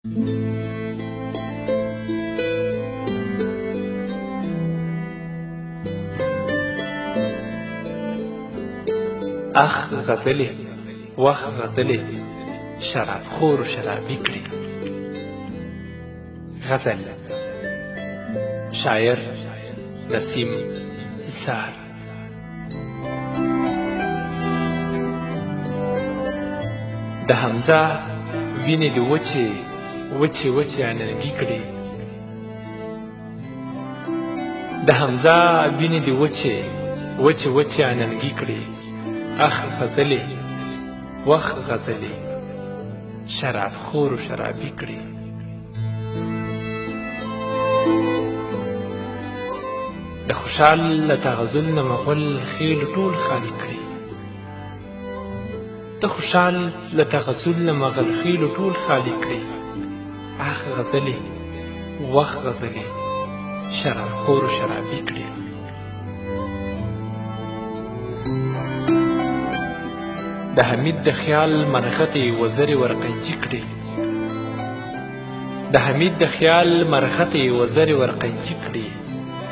اخ غزلې وخ غزلې شراب خور و شرابي کړي. غزل شاعر نسیم ایثار. د حمزه وینې د وچې وچې وچې اننګي کړي. د حمزه وینې د وچې وچې وچې اننګي کړي. اخ غزلې وخ غزلې شراب خور و شرابي کړي. د خوشحال له تغزل نه مغل خیل ټول خالي کړي. د خوشحال له تغزل نه مغل خیل ټول خالي کړي. اخ غزلې وخ غزلې شراب خور و شرابي کړي. د حمید د خیال مرغتې وزرې ورقیچي کړي. د حمید د خیال مرغتې وزرې ورقیچي کړي.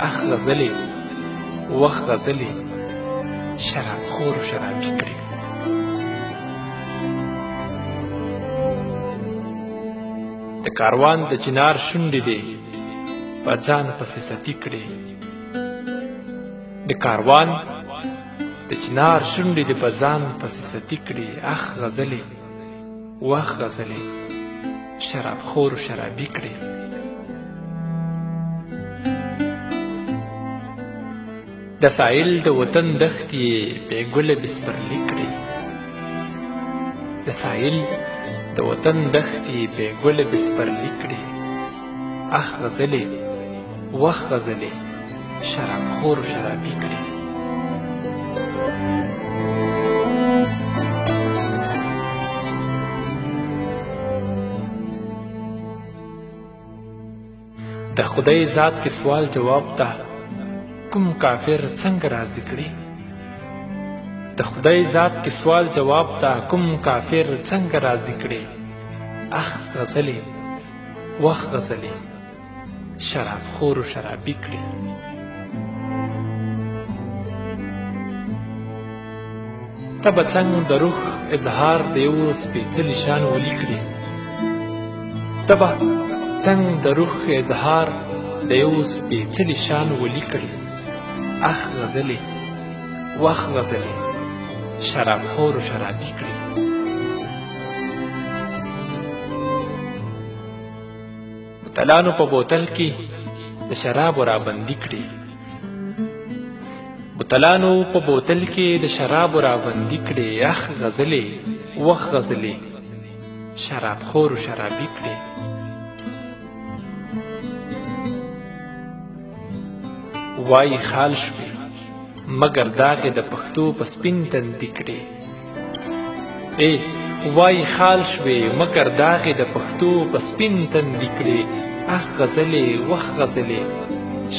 اخ غزلې وخ غزلې شراب خور و شرابي کړي. د کاروان د چنار شونډې دې په ځان پسې ستي کړي. د کاروان د چنار شونډې دې په ځان پسې ستي کړي. اخ غزلې وخ غزلې شراب خور و شرابي کړي. د ساحل د وطن دښتې بې ګله بسپرلي کړي. د ساحل د وطن دښتې بې ګله بسپرلي کړي. اخ غزلې وخ غزلې شراب خور و شرابي کړي. د خدای ذات کې سوال جواب ته کوم کافر څنګه راضي کړي. د خدای ذات کې سوال جواب ته کوم کافر څنګه راضي کړي. اخ غزلې وخ غزلې شراب خور و شرابي کړي. ته به څنګ د روح اظهار د یو سپېڅلي شان ولي کړي. ته به څنګ د روح اظهار د یو سپېڅلي شان ولي کړي. اخ غزلې وخ غزلې شراب خور و شرابي کړي. بوتلانو په بوتل کې د شرابو رابندي کړي. بوتلانو په بوتل کې د شرابو رابندي کړي. اخ غزلې وخ غزلې شراب خور و شرابي کړي. وای خال شوې مګر داغې د پښتو په سپین تندي کړي. وای خال شوې مګر داغې د پښتو په سپین تندي کړي. اخ غزلې وخ غزلې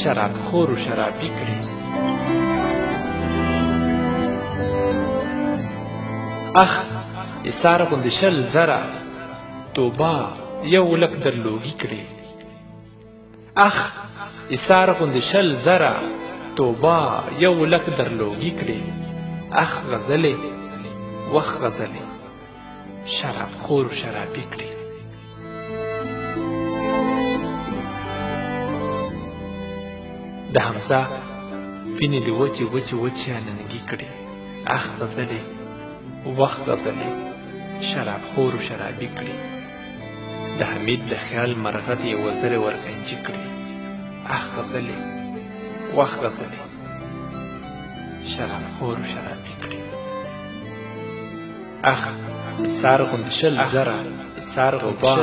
شراب خور و شرابي کړي. اخ ایثار غوندې شل زره توبه یو لک درلوګي کړي. اخ ایثار غوندې شل زره توبه یو لک درلوګي کړي. اخ غزلې وخ غزلې شراب خور و شرابي کړي. د حمزه وینې د وچې وچې وچې اننګي کړي. اخ غزلې وخ غزلې شراب خور و شرابي کړي. د حمید د خیال مرغتې وزرې ورغنجي کړي. اخ غزلې وخ غزلې شراب خور و شرابي کړي. اخ ایثار غوندې شل زره توبه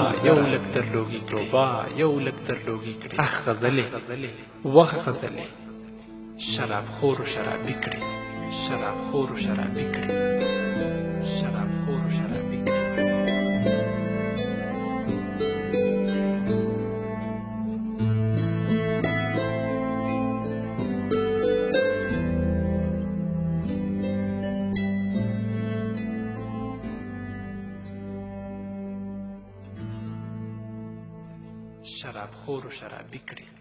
یو لک درلوګي کړي. اخ غزلې وخ غزلې شراب خور و شرابي کړي. شراب خور و شرابي کړي. شراب خور و شرابي کړي. شراب خور و شرابي کړي.